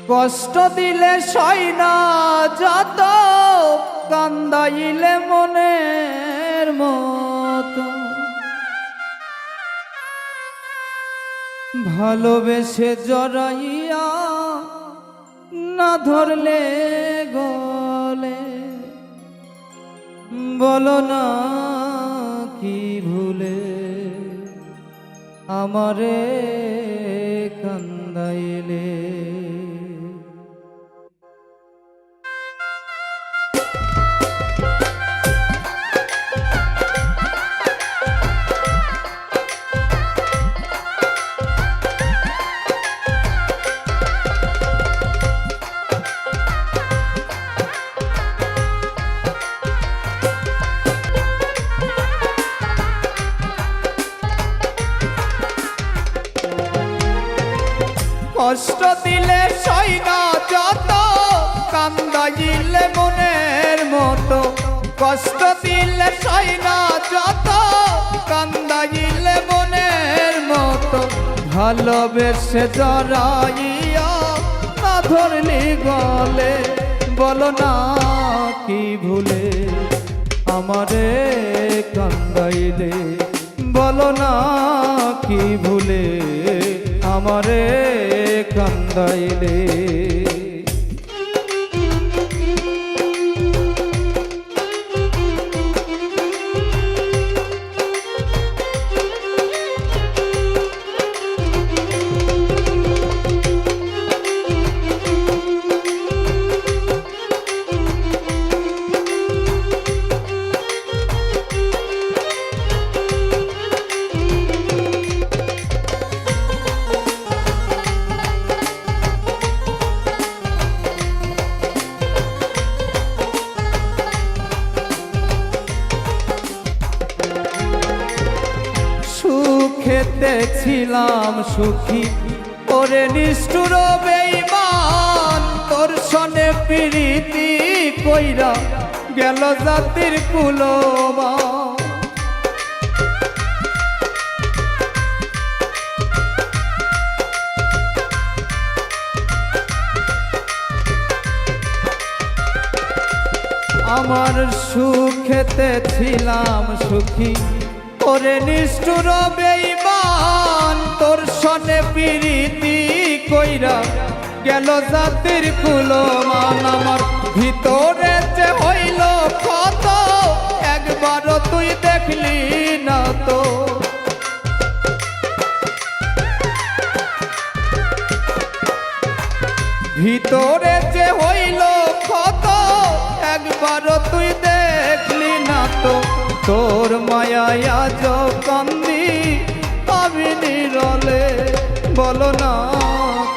কষ্ট দিলে সই না যত, কান্দাইলে মনের মতো। ভালোবেসে জড়াইয়া না ধরলে গলে, বলো না কি ভুলে আমারে কান্দাইলে। কষ্ট দিলে সই না যত, কান্দাইলে মনের মতো। কষ্ট দিলে সই না যত, কান্দাইলে মনের মতো। ভালোবেসে জড়াইয়া না ধরলি গলে, বলো না কি ভুলে আমারে কান্দাইলে। বলো না কি ভুলে আমারে কান্দাইলে। সুখেতে ছিলাম সুখী, ওরে নিষ্ঠুর বেঈমান। তোর সনে প্রীতি কইরা গেল জাতির কুলমান। আমার সুখেতে ছিলাম সুখী, ওরে নিষ্ঠুর বেঈমান। তোর সনে প্রীতি কইরা গেল জাতির কুলমান। আমার ভিতরে যে হইল ক্ষত, একবারও তুই দেখলি না তো। ভিতরে যে হইল ক্ষত, একবারও তুই দেখলি না তো। তোর মায়ায় আজ কান্দি আমি নিরলে, বলো না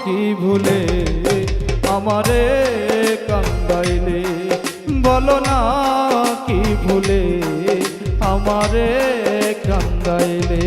কি ভুলে আমারে কান্দাইলে। বলো না কি ভুলে আমারে কান্দাইলে।